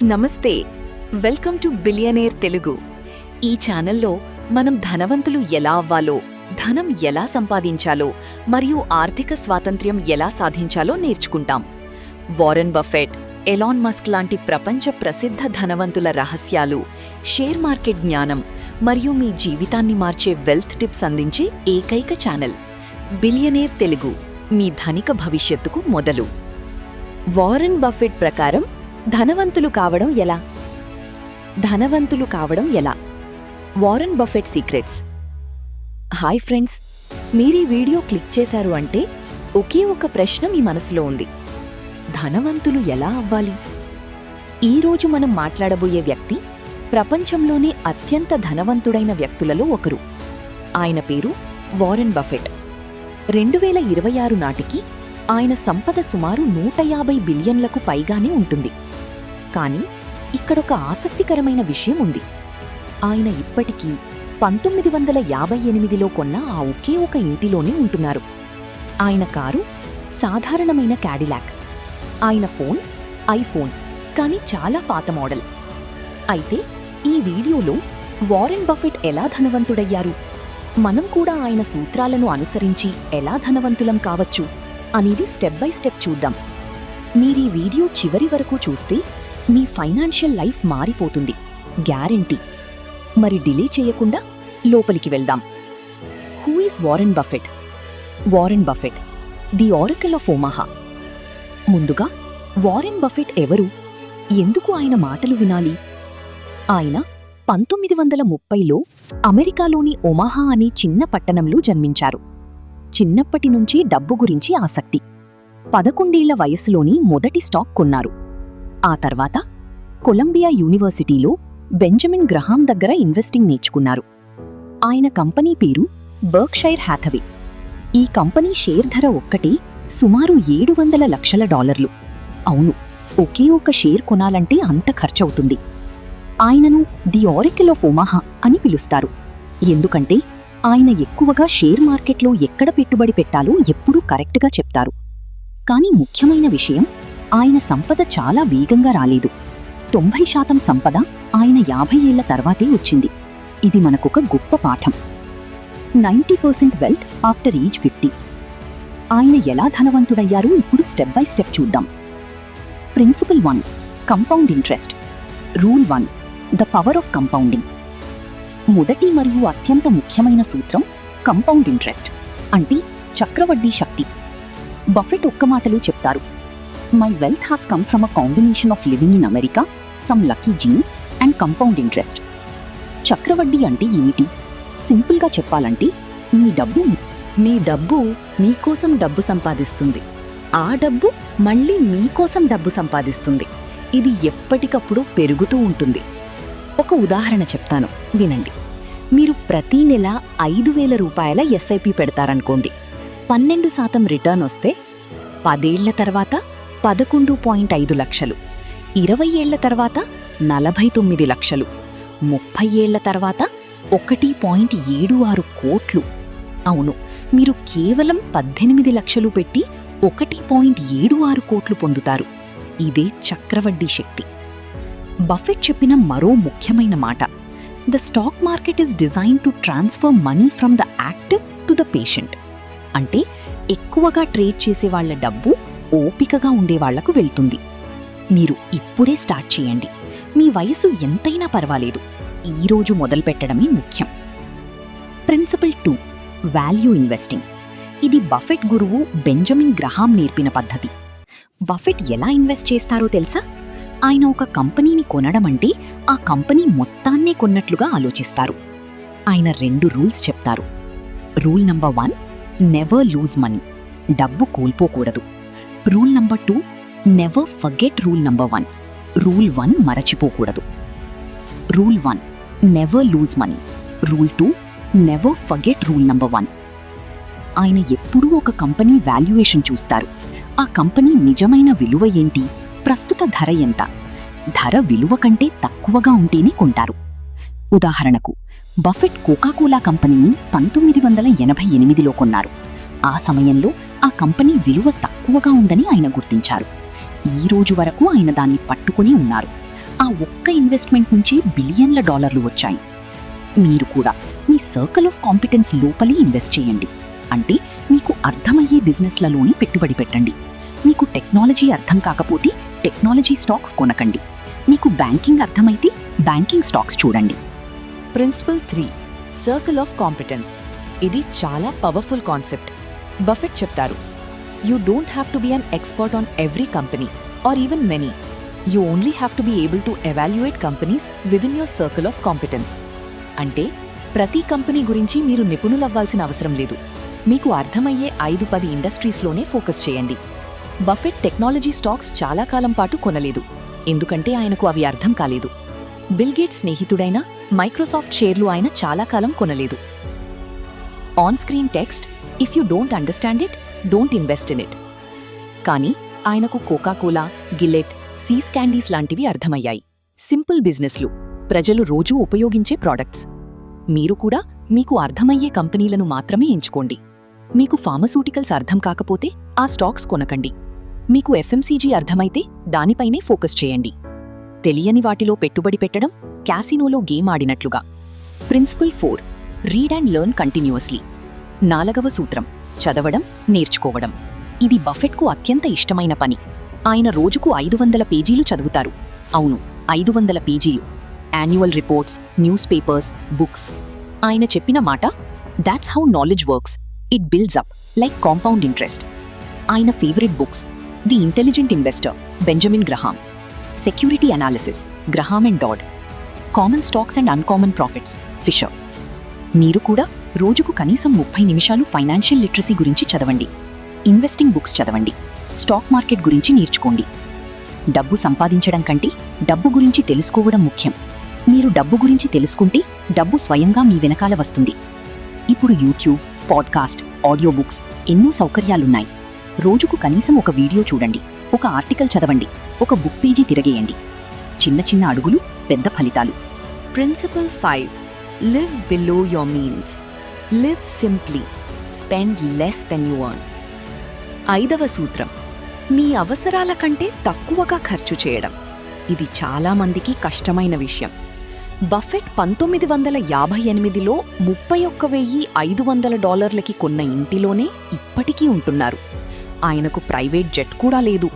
నమస్తే, welcome to billionaire Telugu. ఈ ఛానల్లో మనం ధనవంతులు ఎలా అవ్వాలో, ధనం ఎలా సంపాదించాలో మరియు ఆర్థిక స్వాతంత్ర్యం ఎలా సాధించాలో నేర్చుకుంటాం. వారెన్ బఫెట్, ఎలాన్ మస్క్ లాంటి ప్రపంచ ప్రసిద్ధ ధనవంతుల రహస్యాలు, షేర్ మార్కెట్ జ్ఞానం మరియు మీ జీవితాన్ని మార్చే వెల్త్ టిప్స్ అందించే ఏకైక ఛానల్ బిలియనేర్ తెలుగు, మీ ధనిక భవిష్యత్తుకు మొదలు. వారెన్ బఫెట్ ప్రకారం ధనవంతులు కావడం ఎలా? Warren Buffett secrets. Hi friends, మీరీ వీడియో క్లిక్ చేశారు అంటే ఒకే ఒక ప్రశ్న మీ మనసులో ఉంది: ధనవంతులు ఎలా అవ్వాలి? ఈరోజు మనం మాట్లాడబోయే వ్యక్తి ప్రపంచంలోనే అత్యంత ధనవంతుడైన వ్యక్తులలో ఒకరు. ఆయన పేరు వారెన్ బఫెట్. 2026 నాటికి ఆయన సంపద సుమారు 150 బిలియన్లకు పైగానే ఉంటుంది. కానీ ఇక్కడొక ఆసక్తికరమైన విషయం ఉంది. ఆయన ఇప్పటికీ 1958లో కొన్న ఆ ఒకే ఒక ఇంటిలోనే ఉంటున్నారు. ఆయన కారు సాధారణమైన క్యాడిలాక్. ఆయన ఫోన్ ఐఫోన్, కానీ చాలా పాత మోడల్. అయితే ఈ వీడియోలో వారెన్ బఫెట్ ఎలా ధనవంతుడయ్యారు, మనం కూడా ఆయన సూత్రాలను అనుసరించి ఎలా ధనవంతులం కావచ్చు అనేది స్టెప్ బై స్టెప్ చూద్దాం. మీరీ వీడియో చివరి వరకు చూస్తే మీ ఫైనాన్షియల్ లైఫ్ మారిపోతుంది, గ్యారెంటీ. మరి డిలే చేయకుండా లోపలికి వెళ్దాం. Who is Warren Buffett? Warren Buffett, the Oracle of Omaha. ముందుగా వారెన్ బఫెట్ ఎవరు? ఎందుకు ఆయన మాటలు వినాలి? ఆయన 1930లో అమెరికాలోని ఒమాహా అనే చిన్న పట్టణంలో జన్మించారు. చిన్నప్పటి నుంచి డబ్బు గురించి ఆసక్తి. 11 ఏళ్ల వయసులోని మొదటి స్టాక్ కొన్నారు. ఆ తర్వాత కొలంబియా యూనివర్సిటీలో బెంజమిన్ గ్రహాం దగ్గర ఇన్వెస్టింగ్ నేర్చుకున్నారు. ఆయన కంపెనీ పేరు బర్క్షైర్ హ్యాథవే. ఈ కంపెనీ షేర్ ధర ఒక్కటే సుమారు $700 లక్షల. అవును, ఒకే ఒక షేర్ కొనాలంటే అంత ఖర్చవుతుంది. ఆయనను ది ఆరకిల్ ఆఫ్ ఒమాహా అని పిలుస్తారు. ఎందుకంటే ఆయన ఎక్కువగా షేర్ మార్కెట్లో ఎక్కడ పెట్టుబడి పెట్టాలో ఎప్పుడూ కరెక్ట్గా చెప్తారు. కానీ ముఖ్యమైన విషయం, ఆయన సంపద చాలా వేగంగా రాలేదు. 90% సంపద ఆయన 50 ఏళ్ల తర్వాతే వచ్చింది. ఇది మనకొక గొప్ప పాఠం. 90% వెల్త్ ఆఫ్టర్ ఏజ్ 50. ఆయన ఎలా ధనవంతుడయ్యారో ఇప్పుడు స్టెప్ బై స్టెప్ చూద్దాం. Principal 1, compound interest. Rule 1, the power of compounding. మొదటి మరియు అత్యంత ముఖ్యమైన సూత్రం కంపౌండ్ ఇంట్రెస్ట్, అంటే చక్రవడ్డీ శక్తి. బఫెట్ ఒక్క మాటలో చెప్తారు: my wealth has come from a combination of living in America, some lucky genes and compound interest. చక్రవడ్డీ అంటే ఏమిటి? సింపుల్గా చెప్పాలంటే మీ డబ్బు మీకోసం డబ్బు సంపాదిస్తుంది, ఆ డబ్బు మళ్ళీ మీకోసం డబ్బు సంపాదిస్తుంది. ఇది ఎప్పటికప్పుడు పెరుగుతూ ఉంటుంది. ఒక ఉదాహరణ చెప్తాను, వినండి. మీరు ప్రతీ నెల 5,000 రూపాయల ఎస్ఐపి పెడతారనుకోండి. 12% రిటర్న్ వస్తే 10 ఏళ్ల తర్వాత 11.5 లక్షలు, 20 ఏళ్ల తర్వాత 49 లక్షలు, 30 ఏళ్ల తర్వాత 1.76 కోట్లు. అవును, మీరు కేవలం 18 లక్షలు పెట్టి 1.76 కోట్లు పొందుతారు. ఇదే చక్రవడ్డీ శక్తి. బఫెట్ చెప్పిన మరో ముఖ్యమైన మాట: the stock market is design to transfer money from the active to the patient. అంటే ఎక్కువగా ట్రేడ్ చేసే వాళ్ల డబ్బు ఓపికగా ఉండేవాళ్లకు వెళ్తుంది. మీరు ఇప్పుడే స్టార్ట్ చేయండి. మీ వయసు ఎంతైనా పర్వాలేదు, ఈరోజు మొదలుపెట్టడమే ముఖ్యం. Principal 2, value investing. ఇది బఫెట్ గురువు బెంజమిన్ గ్రహాం నేర్పిన పద్ధతి. బఫెట్ ఎలా ఇన్వెస్ట్ చేస్తారో తెలుసా? ఆయన ఒక కంపెనీని కొనడం అంటే ఆ కంపెనీ మొత్తాన్నే కొన్నట్లుగా ఆలోచిస్తారు. ఆయన 2 రూల్స్ చెప్తారు. Rule number 1, never lose money, డబ్బు కోల్పోకూడదు. Rule number 2, never forget rule number 1, rule 1 మరచిపోకూడదు. Rule 1, never lose money. Rule 2, never forget rule number 1. ఆయన ఎప్పుడూ ఒక కంపెనీ వాల్యుయేషన్ చూస్తారు. ఆ కంపెనీ నిజమైన విలువ ఏంటి, ప్రస్తుత ధర ఎంత? ధర విలువ కంటే తక్కువగా ఉంటేనే కొంటారు. ఉదాహరణకు, బఫెట్ కోకాకోలా కంపెనీని 1988లో కొన్నారు. ఆ సమయంలో ఆ కంపెనీ విలువ తక్కువగా ఉందని ఆయన గుర్తించారు. ఈ రోజు వరకు ఆయన దాన్ని పట్టుకుని ఉన్నారు. ఆ ఒక్క ఇన్వెస్ట్మెంట్ నుంచే బిలియన్ల డాలర్లు వచ్చాయి. మీరు కూడా మీ సర్కిల్ ఆఫ్ కాంపిటెన్స్ లోపలి ఇన్వెస్ట్ చేయండి. అంటే మీకు అర్థమయ్యే బిజినెస్లలోని పెట్టుబడి పెట్టండి. మీకు టెక్నాలజీ అర్థం కాకపోతే టెక్నాలజీ స్టాక్స్ కొనకండి. మీకు బ్యాంకింగ్ అర్థమైతే బ్యాంకింగ్ స్టాక్స్ చూడండి. Principal 3 circle of competence. ఇది చాలా పవర్ఫుల్ కాన్సెప్ట్. బఫెట్ చెప్తారు, you don't have to be an expert on every company or even many. You only have to be able to evaluate companies within your circle of competence. అంటే ప్రతి company గురించి మీరు నిపుణులవ్వాల్సిన అవసరం లేదు. మీకు అర్థమయ్యే 5-10 ఇండస్ట్రీస్లోనే focus చేయండి. బఫెట్ టెక్నాలజీ స్టాక్స్ చాలా కాలం పాటు కొనలేదు, ఎందుకంటే ఆయనకు అవి అర్థం కాలేదు. బిల్ గేట్స్ స్నేహితుడైన మైక్రోసాఫ్ట్ షేర్లు ఆయన చాలా కాలం కొనలేదు. On screen text, if you don't understand it, don't invest in it. కానీ ఆయనకు కోకాకోలా, గిల్లెట్, సీస్ క్యాండీస్ లాంటివి అర్థమయ్యాయి. సింపుల్ బిజినెస్లు, ప్రజలు రోజూ ఉపయోగించే ప్రాడక్ట్స్. మీరు కూడా మీకు అర్థమయ్యే కంపెనీలను మాత్రమే ఎంచుకోండి. మీకు ఫార్మస్యూటికల్స్ అర్థం కాకపోతే ఆ స్టాక్స్ కొనకండి. మీకు ఎఫ్ఎంసీజీ అర్థమైతే దానిపైనే ఫోకస్ చేయండి. తెలియని వాటిలో పెట్టుబడి పెట్టడం క్యాసినోలో గేమ్ ఆడినట్లుగా. Principle 4 read and learn continuously. 4వ సూత్రం చదవడం, నేర్చుకోవడం. ఇది బఫెట్కు అత్యంత ఇష్టమైన పని. ఆయన రోజుకు 500 పేజీలు చదువుతారు. అవును, 500 పేజీలు. Annual reports, news papers, books. ఆయన చెప్పిన మాట, that's how knowledge works, it builds up like compound interest. ఆయన favourite books, the intelligent investor, Benjamin Graham, security analysis, Graham and Dodd, common stocks and uncommon profits, Fisher. మీరు కూడా రోజుకు కనీసం 30 నిమిషాలు financial literacy గురించి చదవండి. ఇన్వెస్టింగ్ బుక్స్ చదవండి. Stock market గురించి నేర్చుకోండి. డబ్బు సంపాదించడం కంటే డబ్బు గురించి తెలుసుకోవడం ముఖ్యం. మీరు డబ్బు గురించి తెలుసుకుంటే డబ్బు స్వయంగా మీ వెనకాల వస్తుంది. ఇప్పుడు యూట్యూబ్, పాడ్కాస్ట్, ఆడియో బుక్స్, ఎన్నో సౌకర్యాలున్నాయి. రోజుకు కనీసం ఒక వీడియో చూడండి, ఒక ఆర్టికల్ చదవండి, ఒక బుక్ పేజీ తిరగేయండి. చిన్న చిన్న అడుగులు, పెద్ద ఫలితాలు. Principal 5 live below your means. Live simply, spend less than you earn. 5వ సూత్రం మీ అవసరాల కంటే తక్కువగా ఖర్చు చేయడం. ఇది చాలా మందికి కష్టమైన విషయం. బఫెట్ 1958లో $31,500 కొన్న ఇంటిలోనే ఇప్పటికీ ఉంటున్నారు. ఆయనకు ప్రైవేట్ జెట్ కూడా లేదు.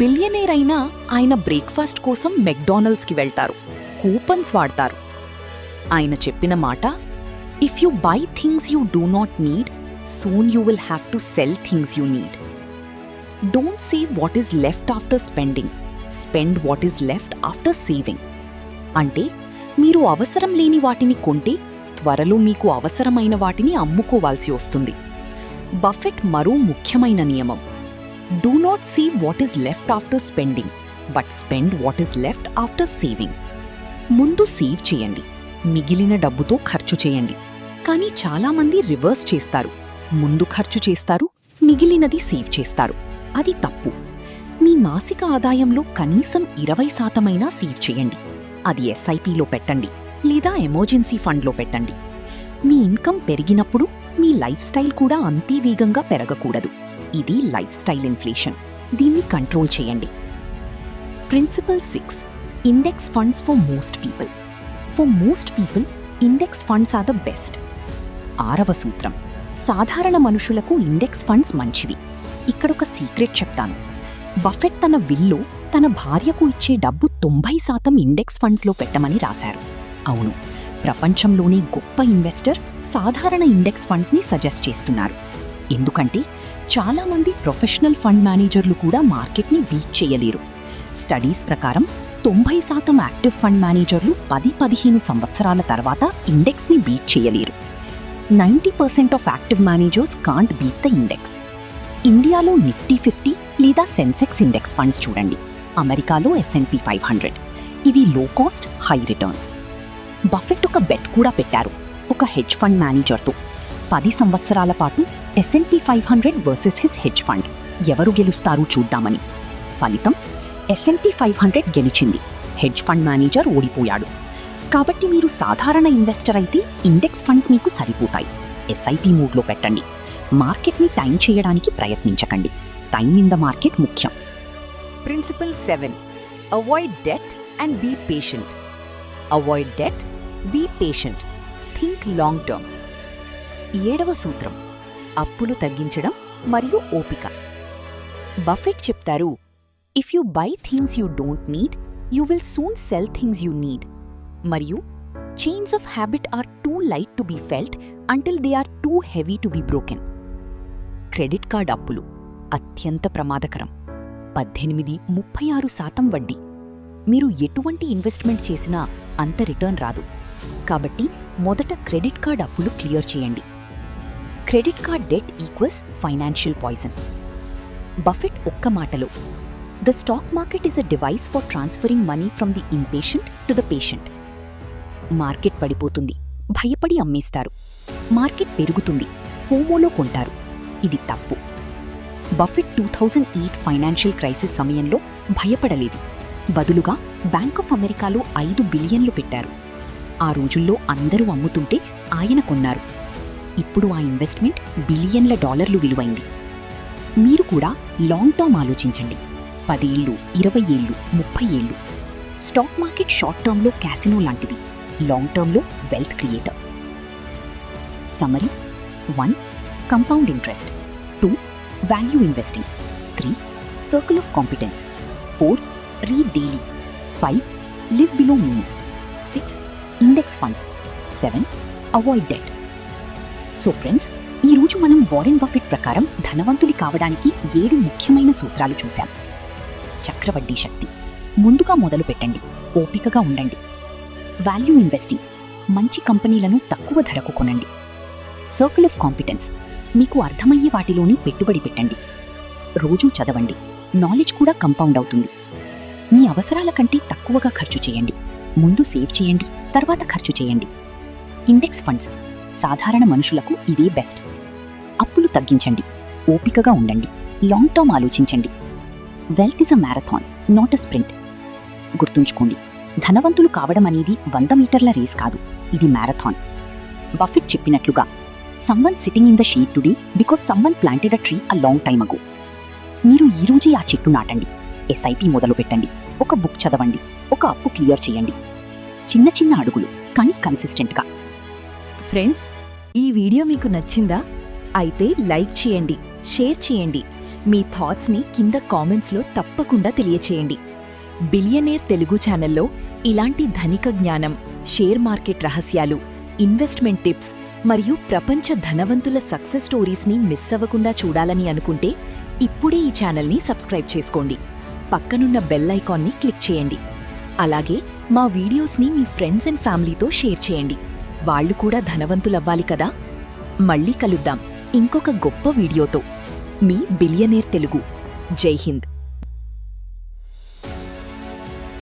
బిలియనేర్ అయినా ఆయన బ్రేక్ఫాస్ట్ కోసం మెక్డానల్డ్స్కి వెళ్తారు, కూపన్స్ వాడతారు. ఆయన చెప్పిన మాట, if you buy things you do not need, soon you will have to cell things you need. Don't save what is left after spending, spend what is left after saving. అంటే మీరు అవసరం లేని వాటిని కొంటే త్వరలో మీకు అవసరమైన వాటిని అమ్ముకోవాల్సి వస్తుంది. బఫెట్ మరో ముఖ్యమైన నియమం, do not save what is left after spending, but spend what is left after saving. ముందు సేవ్ చేయండి, మిగిలిన డబ్బుతో ఖర్చు చేయండి. కానీ చాలామంది రివర్స్ చేస్తారు. ముందు ఖర్చు చేస్తారు, మిగిలినది సేవ్ చేస్తారు. అది తప్పు. మీ మాసిక ఆదాయంలో కనీసం 20% సేవ్ చేయండి. అది ఎస్ఐపిలో పెట్టండి లేదా ఎమర్జెన్సీ ఫండ్లో పెట్టండి. మీ ఇన్కమ్ పెరిగినప్పుడు మీ లైఫ్ స్టైల్ కూడా అంతే వేగంగా పెరగకూడదు. ఇది లైఫ్ స్టైల్ ఇన్ఫ్లేషన్. దీన్ని కంట్రోల్ చేయండి. Principal 6 index funds for most people. For most people index funds are the best. 6వ సూత్రం సాధారణ మనుషులకు ఇండెక్స్ ఫండ్స్ మంచివి. ఇక్కడొక సీక్రెట్ చెప్తాను. బఫెట్ తన విల్లో తన భార్యకు ఇచ్చే డబ్బు 90% ఇండెక్స్ ఫండ్స్లో పెట్టమని రాశారు. అవును, ప్రపంచంలోనే గొప్ప ఇన్వెస్టర్ సాధారణ ఇండెక్స్ ఫండ్స్ని సజెస్ట్ చేస్తున్నారు. ఎందుకంటే చాలామంది ప్రొఫెషనల్ ఫండ్ మేనేజర్లు కూడా మార్కెట్ని బీట్ చేయలేరు. స్టడీస్ ప్రకారం 90% యాక్టివ్ ఫండ్ మేనేజర్లు 10-15 సంవత్సరాల తర్వాత ఇండెక్స్ని బీట్ చేయలేరు. 90% of active managers can't beat the index. ఇండియాలో నిఫ్టీ 50 లేదా సెన్సెక్స్ ఇండెక్స్ ఫండ్స్ చూడండి. అమెరికాలో S&P 500. ఇవి లో కాస్ట్, హై రిటర్న్స్. బఫెట్ ఒక బెట్ కూడా పెట్టారు ఒక హెడ్జ్ ఫండ్ మేనేజర్తో. 10 సంవత్సరాల పాటు S&P 500 versus his hedge fund, ఎవరు గెలుస్తారు చూద్దామని. ఫలితం S&P 500 గెలిచింది, హెడ్జ్ ఫండ్ మేనేజర్ ఓడిపోయాడు. కాబట్టి మీరు సాధారణ ఇన్వెస్టర్ అయితే ఇండెక్స్ ఫండ్స్ మీకు సరిపోతాయి. ఎస్ఐపి మోడ్లో పెట్టండి. మార్కెట్ని టైం చేయడానికి ప్రయత్నించకండి. టైం ఇన్ ద మార్కెట్ ముఖ్యం. Principal 7 avoid debt and be patient. Avoid debt, be patient, think long term. 7వ సూత్రం అప్పులు తగ్గించడం మరియు ఓపిక. బఫెట్ చెప్తారు, if you buy things you don't need, you will soon sell things you need. మరియు chains of habit are too light to be felt until they are too heavy to be broken. Credit card అప్పులు అత్యంత ప్రమాదకరం. 18-36% వడ్డీ. మీరు ఎటువంటి investment చేసినా అంత return రాదు. కాబట్టి మొదట క్రెడిట్ కార్డ్ అప్పులు క్లియర్ చేయండి. Credit card debt equals financial poison. Buffett ఒక్క మాటలో, the stock market is a device for transferring money from the impatient to the patient. Market పడిపోతుంది, భయపడి అమ్మేస్తారు. మార్కెట్ పెరుగుతుంది, ఫోమోలో కొంటారు. ఇది తప్పు. బఫెట్ 2008 ఫైనాన్షియల్ క్రైసిస్ సమయంలో భయపడలేదు. బదులుగా బ్యాంక్ ఆఫ్ అమెరికాలో $5 బిలియన్లు పెట్టారు. ఆ రోజుల్లో అందరూ అమ్ముతుంటే ఆయన కొన్నారు. ఇప్పుడు ఆ ఇన్వెస్ట్మెంట్ బిలియన్ల డాలర్లు విలువైంది. మీరు కూడా లాంగ్ టర్మ్ ఆలోచించండి. 10 ఏళ్ళు, 20 ఏళ్ళు, 30 ఏళ్ళు. స్టాక్ మార్కెట్ షార్ట్ టర్మ్లో క్యాసినో లాంటిది, లాంగ్ టర్మ్లో wealth creator. Summary: 1. Compound interest. 2. Value investing. 3. Circle of competence. 4. Read daily. 5. Live below means. 6. Index funds. 7. Avoid debt. So friends, ఈరోజు మనం వారెన్ బఫెట్ ప్రకారం ధనవంతులు కావడానికి 7 ముఖ్యమైన సూత్రాలు చూశాం. చక్రవడ్డీ శక్తి. ముందుగా మొదలు పెట్టండి, ఓపికగా ఉండండి. Value investing. మంచి కంపెనీలను తక్కువ ధరకు కొనండి. Circle of competence. మీకు అర్థమయ్యే వాటిలోని పెట్టుబడి పెట్టండి. రోజూ చదవండి, నాలెడ్జ్ కూడా కంపౌండ్ అవుతుంది. మీ అవసరాల కంటే తక్కువగా ఖర్చు చేయండి. ముందు సేవ్ చేయండి, తర్వాత ఖర్చు చేయండి. Index funds. సాధారణ మనుషులకు ఇవే బెస్ట్. అప్పులు తగ్గించండి, ఓపికగా ఉండండి, లాంగ్ టర్మ్ ఆలోచించండి. Wealth is a marathon, not a sprint. గుర్తుంచుకోండి, ధనవంతులు కావడం అనేది 100 మీటర్ల రేస్ కాదు, ఇది మ్యారథాన్. బఫెట్ చెప్పినట్లుగా, someone sitting in the shade today because someone planted a tree a long time ago. మీరు ఈరోజే ఆ చెట్టు నాటండి, SIP మొదలు పెట్టండి, ఒక బుక్ చదవండి, ఒక అప్పు క్లియర్ చేయండి. చిన్న చిన్న అడుగులు, కానీ కన్సిస్టెంట్గా. ఫ్రెండ్స్, ఈ వీడియో మీకు నచ్చిందా? అయితే లైక్ చేయండి, షేర్ చేయండి. మీ థాట్స్ని కింద కామెంట్స్లో తప్పకుండా తెలియచేయండి. బిలియనేర్ తెలుగు ఛానల్లో ఇలాంటి ధనిక జ్ఞానం, షేర్ మార్కెట్ రహస్యాలు, ఇన్వెస్ట్మెంట్ టిప్స్ మరియు ప్రపంచ ధనవంతుల సక్సెస్ స్టోరీస్ని మిస్ అవ్వకుండా చూడాలని అనుకుంటే ఇప్పుడే ఈ ఛానల్ని సబ్స్క్రైబ్ చేసుకోండి. పక్కనున్న బెల్ ఐకాన్ని క్లిక్ చేయండి. అలాగే మా వీడియోస్ని మీ ఫ్రెండ్స్ అండ్ ఫ్యామిలీతో షేర్ చేయండి. వాళ్ళు కూడా ధనవంతులవ్వాలి కదా. మళ్ళీ కలుద్దాం ఇంకొక గొప్ప వీడియోతో. మీ బిలియనేర్ తెలుగు. జై హింద్.